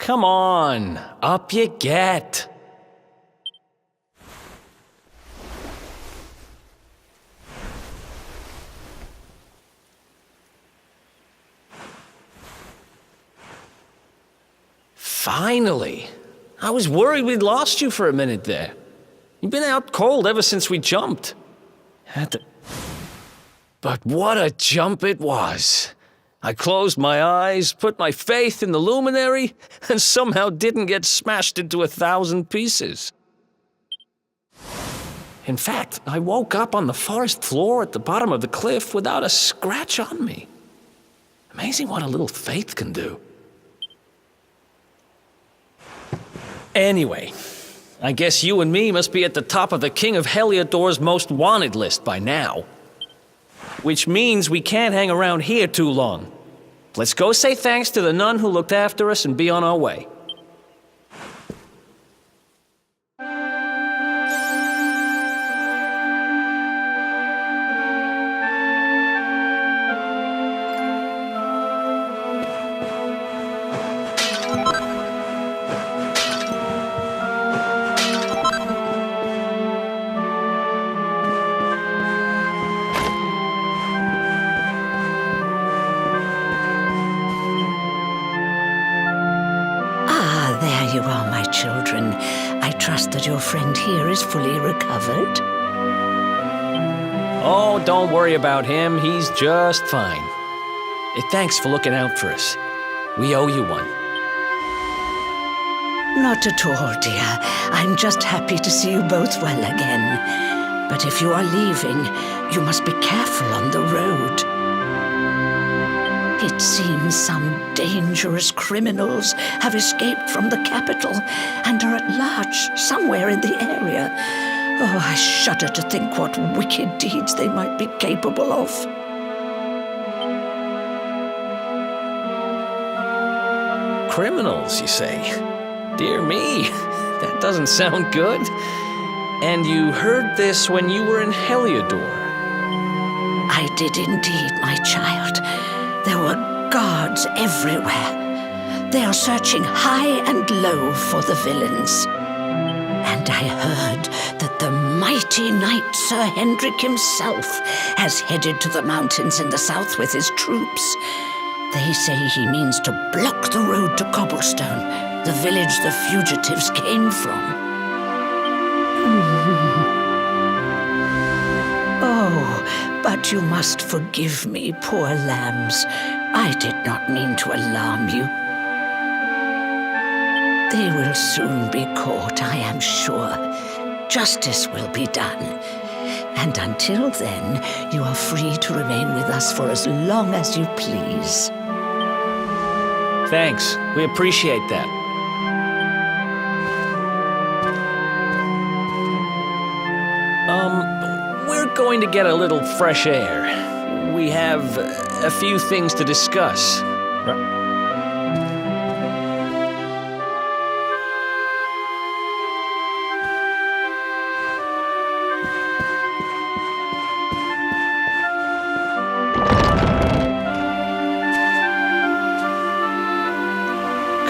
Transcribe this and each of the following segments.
Come on, up you get. Finally! I was worried we'd lost you for a minute there. You've been out cold ever since we jumped. But what a jump it was. I closed my eyes, put my faith in the luminary, and somehow didn't get smashed into 1,000 pieces. In fact, I woke up on the forest floor at the bottom of the cliff without a scratch on me. Amazing what a little faith can do. Anyway, I guess you and me must be at the top of the King of Heliodor's most wanted list by now. Which means we can't hang around here too long. Let's go say thanks to the nun who looked after us and be on our way. There you are, my children. I trust that your friend here is fully recovered. Oh, don't worry about him. He's just fine. Thanks for looking out for us. We owe you one. Not at all, dear. I'm just happy to see you both well again. But if you are leaving, you must be careful on the road. It seems some dangerous criminals have escaped from the capital and are at large somewhere in the area. Oh, I shudder to think what wicked deeds they might be capable of. Criminals, you say? Dear me, that doesn't sound good. And you heard this when you were in Heliodor? I did indeed, my child. There were guards everywhere. They are searching high and low for the villains. And I heard that the mighty knight Sir Hendrik himself has headed to the mountains in the south with his troops. They say he means to block the road to Cobblestone, the village the fugitives came from. Oh, but you must forgive me, poor lambs. I did not mean to alarm you. They will soon be caught, I am sure. Justice will be done. And until then, you are free to remain with us for as long as you please. Thanks. We appreciate that. We're going to get a little fresh air. We have a few things to discuss.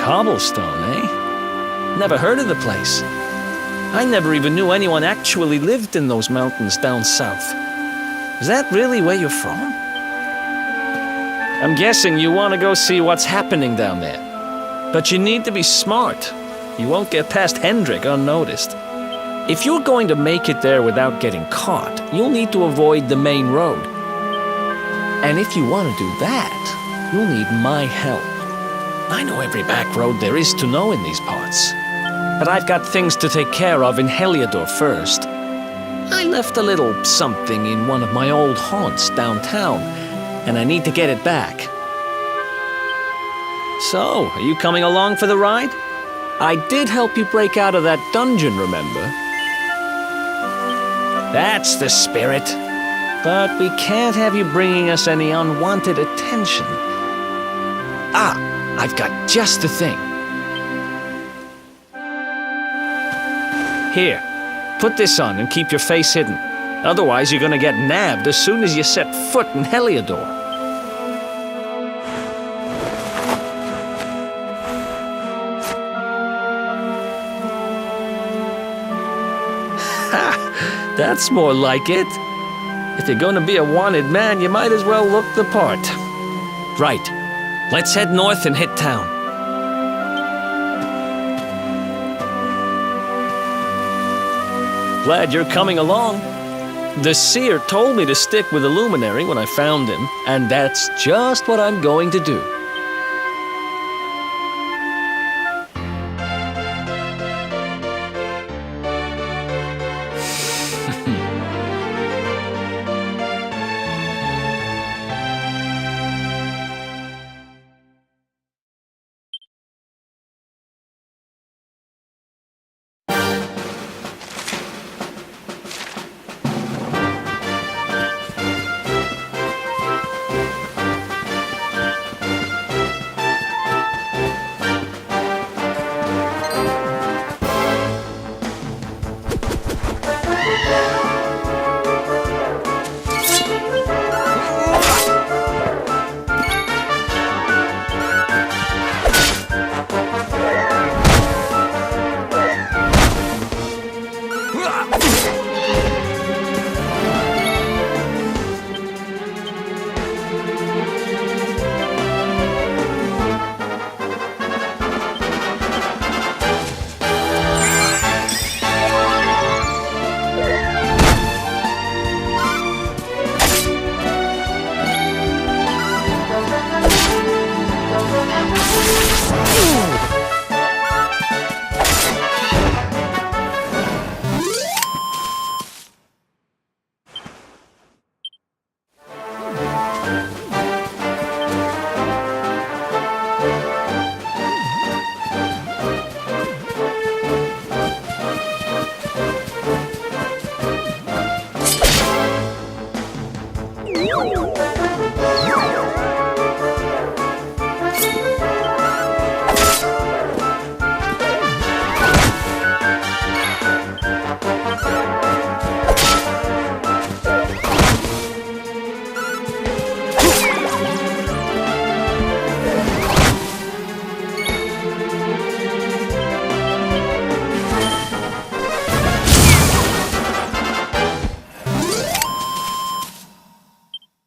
Cobblestone, eh? Never heard of the place. I never even knew anyone actually lived in those mountains down south. Is that really where you're from? I'm guessing you want to go see what's happening down there. But you need to be smart. You won't get past Hendrik unnoticed. If you're going to make it there without getting caught, you'll need to avoid the main road. And if you want to do that, you'll need my help. I know every back road there is to know in these parts. But I've got things to take care of in Heliodor first. I left a little something in one of my old haunts downtown, and I need to get it back. So, are you coming along for the ride? I did help you break out of that dungeon, remember? That's the spirit. But we can't have you bringing us any unwanted attention. Ah, I've got just the thing. Here, put this on and keep your face hidden. Otherwise, you're gonna get nabbed as soon as you set foot in Heliodor. That's more like it. If you're gonna be a wanted man, you might as well look the part. Right. Let's head north and hit town. Glad you're coming along. The seer told me to stick with the luminary when I found him, and that's just what I'm going to do.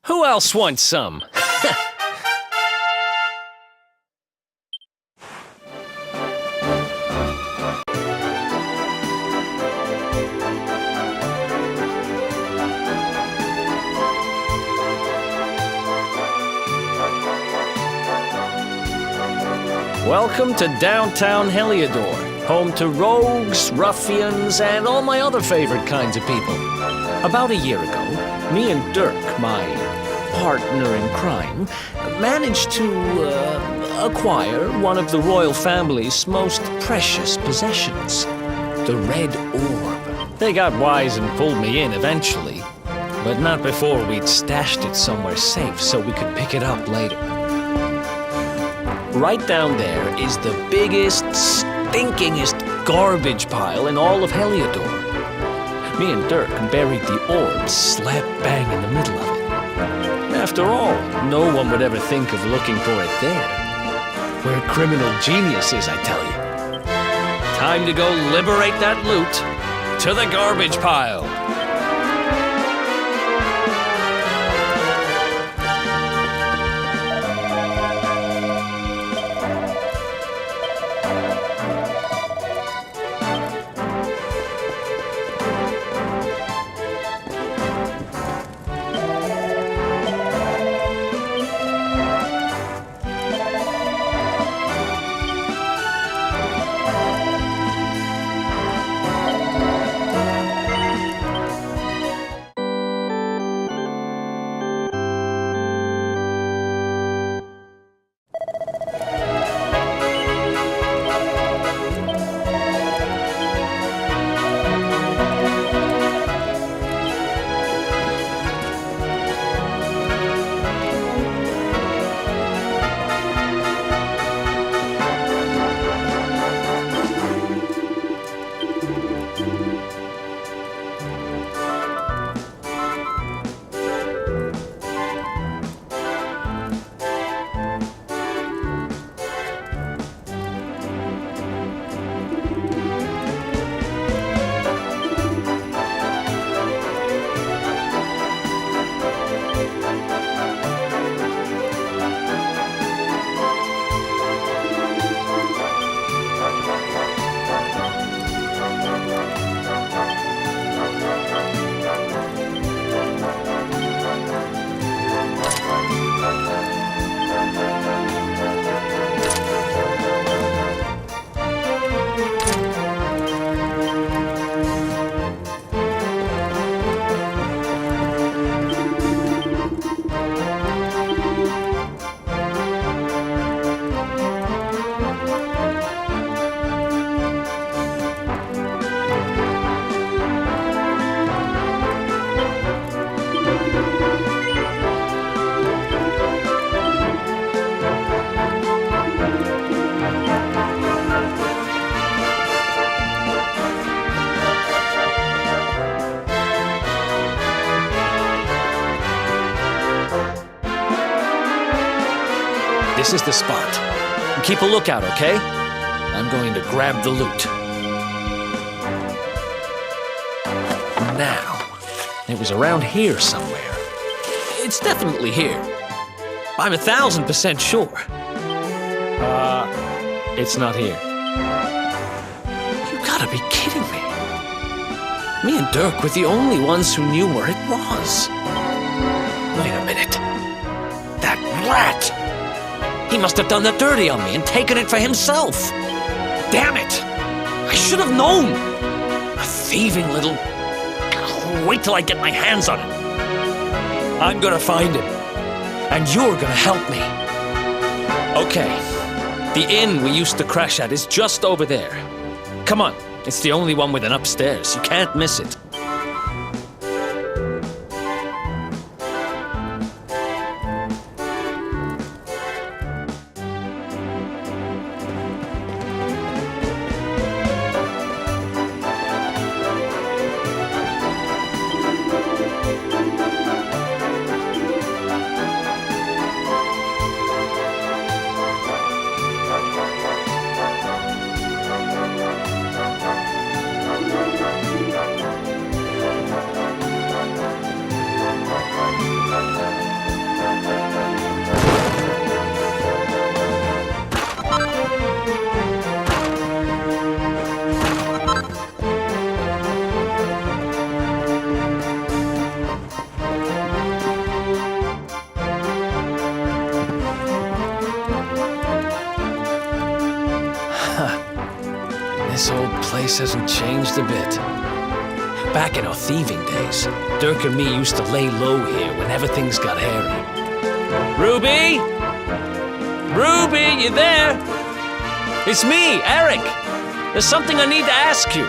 Who else wants some? Welcome to downtown Heliodor, home to rogues, ruffians, and all my other favorite kinds of people. About a year ago, me and Dirk, my partner in crime, managed to acquire one of the royal family's most precious possessions, the Red Orb. They got wise and pulled me in eventually, but not before we'd stashed it somewhere safe so we could pick it up later. Right down there is the biggest, stinkingest garbage pile in all of Heliodor. Me and Dirk buried the orb slap bang in the middle of it. After all, no one would ever think of looking for it there. We're criminal geniuses, I tell you. Time to go liberate that loot to the garbage pile. This is the spot. Keep a lookout, okay? I'm going to grab the loot. Now, it was around here somewhere. It's definitely here. I'm 1,000% sure. It's not here. You gotta be kidding me. Me and Dirk were the only ones who knew where it was. Wait a minute. That rat! He must have done the dirty on me and taken it for himself. Damn it! I should have known! A thieving little... Wait till I get my hands on it. I'm gonna find him. And you're gonna help me. Okay. The inn we used to crash at is just over there. Come on. It's the only one with an upstairs. You can't miss it. This old place hasn't changed a bit. Back in our thieving days, Dirk and me used to lay low here whenever things got hairy. Ruby? Ruby, you there? It's me, Erick. There's something I need to ask you.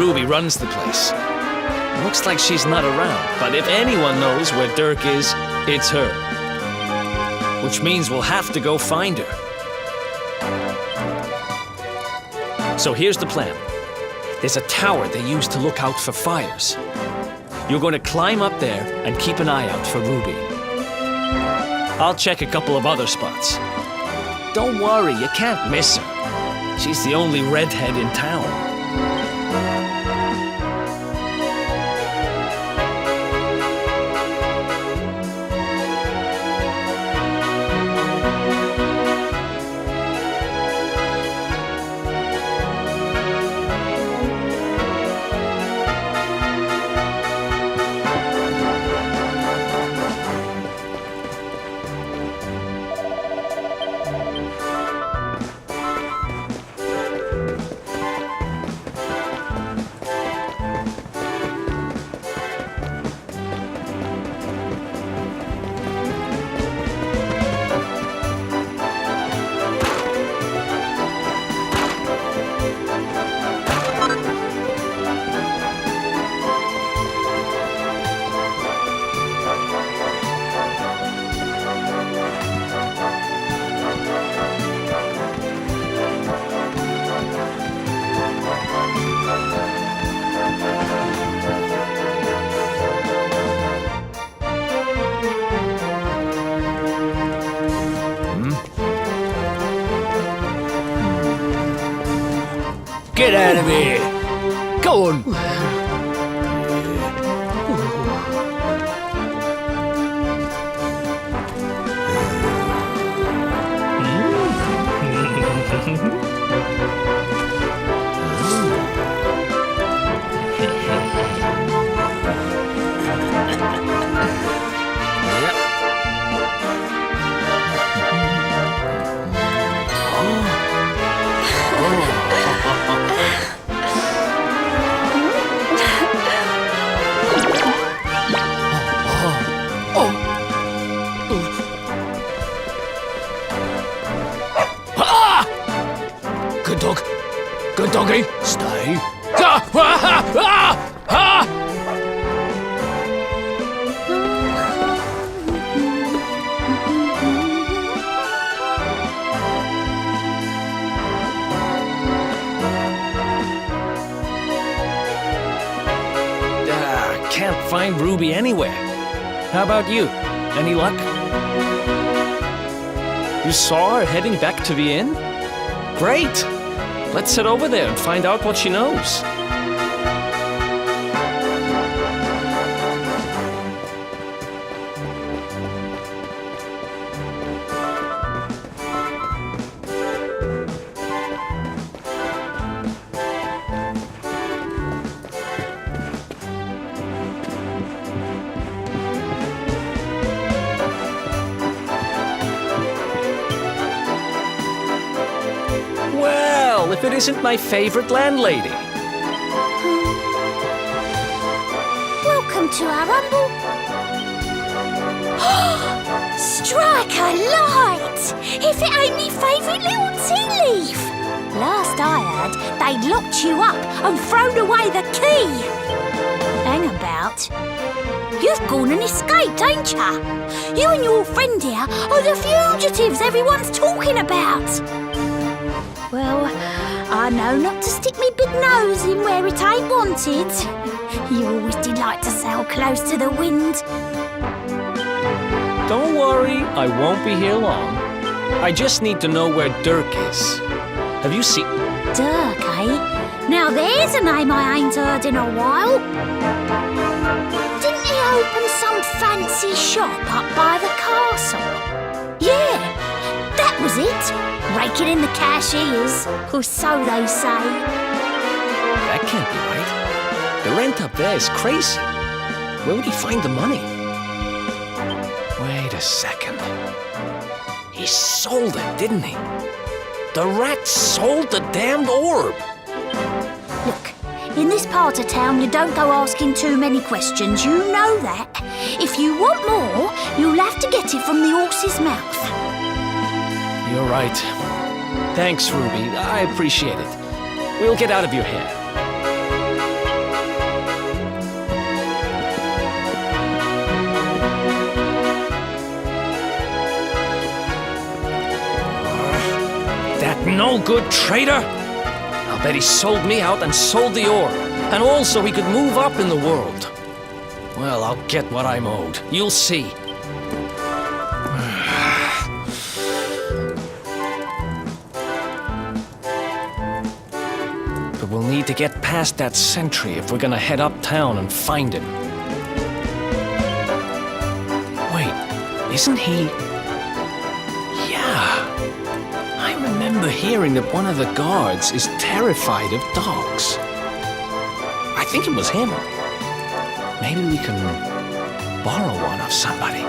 Ruby runs the place. Looks like she's not around, but if anyone knows where Dirk is, it's her. Which means we'll have to go find her. So here's the plan. There's a tower they use to look out for fires. You're going to climb up there and keep an eye out for Ruby. I'll check a couple of other spots. Don't worry, you can't miss her. She's the only redhead in town. Get out of here! Go on! Good dog. Good doggy. Stay. Can't find Ruby anywhere. How about you? Any luck? You saw her heading back to the inn? Great! Let's head over there and find out what she knows. Well, if it isn't my favorite landlady. Welcome to our humble... Strike a light! If it ain't me favourite little tea leaf! Last I heard, they'd locked you up and thrown away the key! Hang about. You've gone and escaped, ain't ya? You and your friend here are the fugitives everyone's talking about! Well, I know not to stick me big nose in where it ain't wanted. You always did like to sail close to the wind. Don't worry, I won't be here long. I just need to know where Dirk is. Have you seen... Dirk, eh? Now there's a name I ain't heard in a while. Didn't he open some fancy shop up by the castle? Yeah, that was it. Raking in the cashiers, or so they say. That can't be right. The rent up there is crazy. Where would he find the money? Wait a second. He sold it, didn't he? The rat sold the damned orb. Look, in this part of town, you don't go asking too many questions. You know that. If you want more, you'll have to get it from the horse's mouth. You're right. Thanks, Ruby. I appreciate it. We'll get out of your hair. That no-good traitor! I'll bet he sold me out and sold the orb. And also he could move up in the world. Well, I'll get what I'm owed. You'll see. But we'll need to get past that sentry if we're gonna head uptown and find him. Wait, isn't he... Yeah. I remember hearing that one of the guards is terrified of dogs. I think it was him. Maybe we can borrow one of somebody.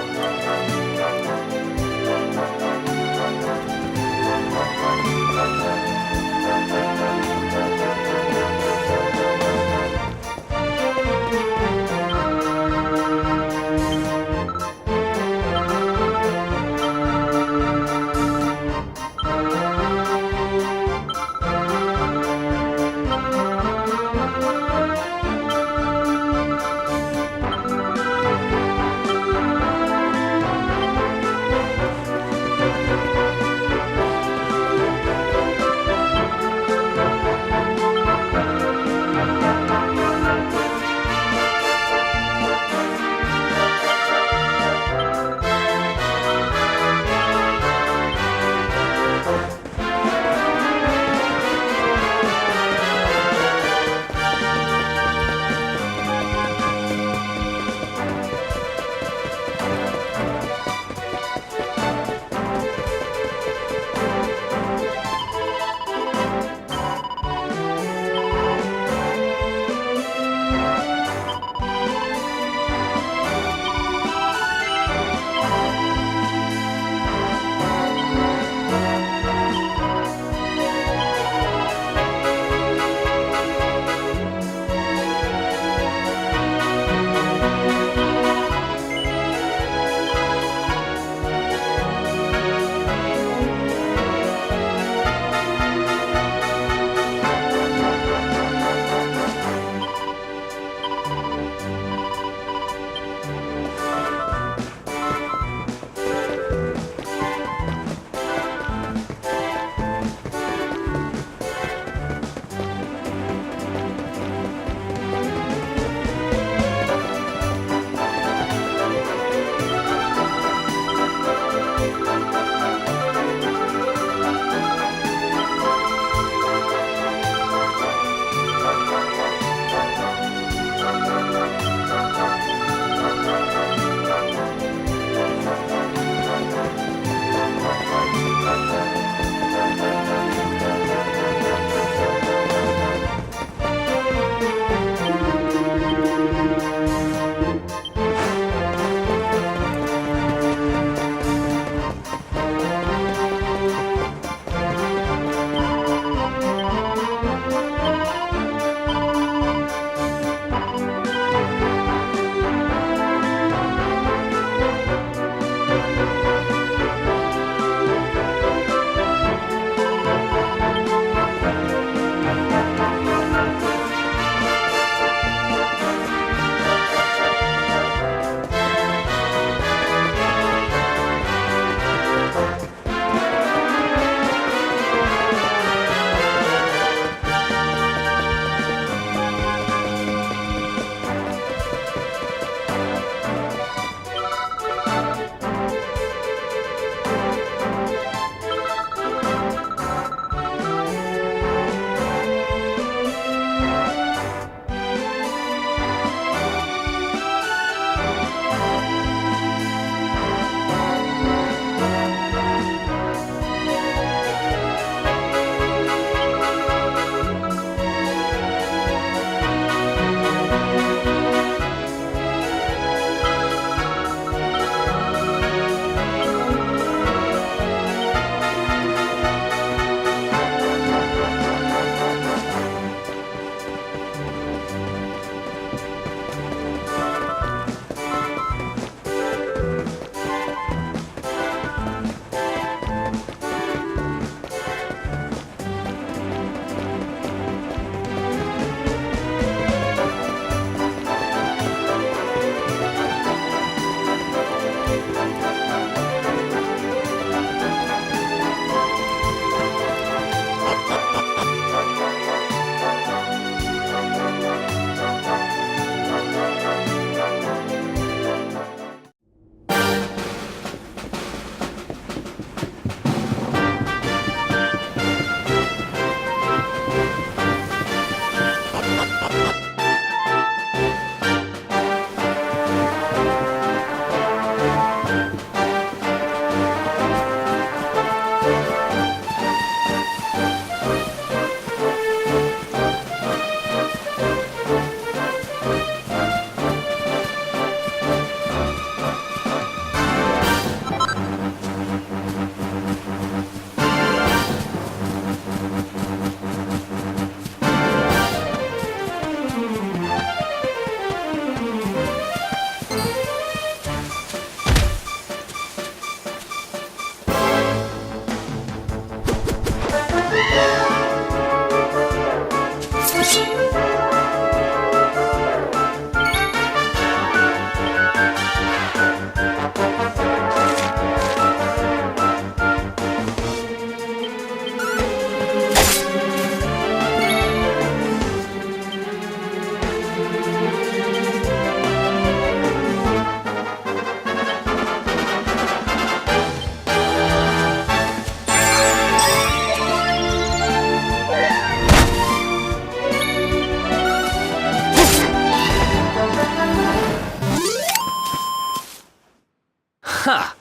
Ha!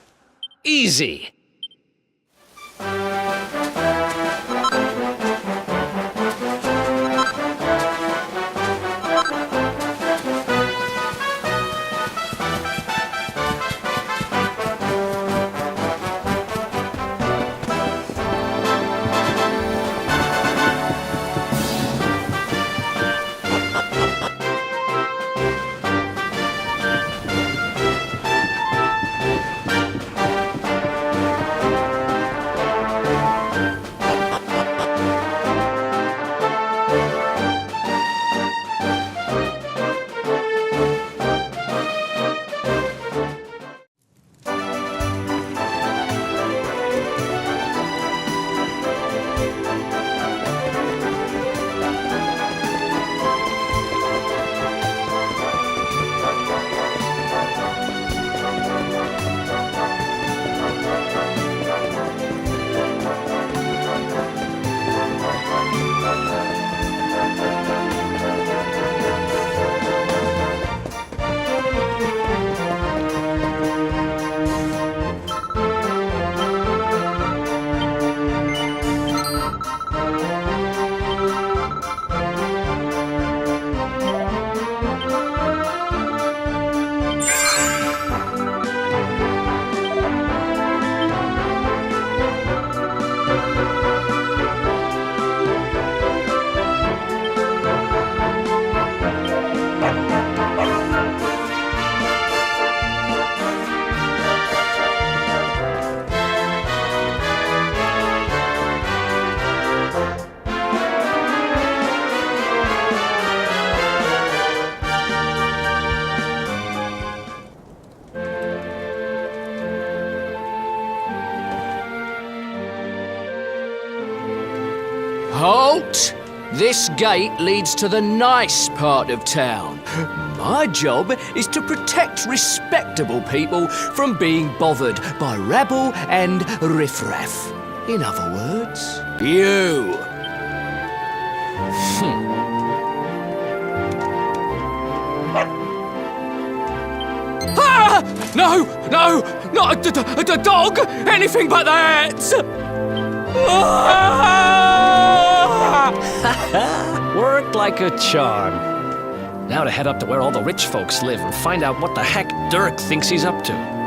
Easy. Halt! This gate leads to the nice part of town. My job is to protect respectable people from being bothered by rabble and riffraff. In other words, you. Ah! No! No! Not a dog! Anything but that! Worked like a charm. Now to head up to where all the rich folks live and find out what the heck Dirk thinks he's up to.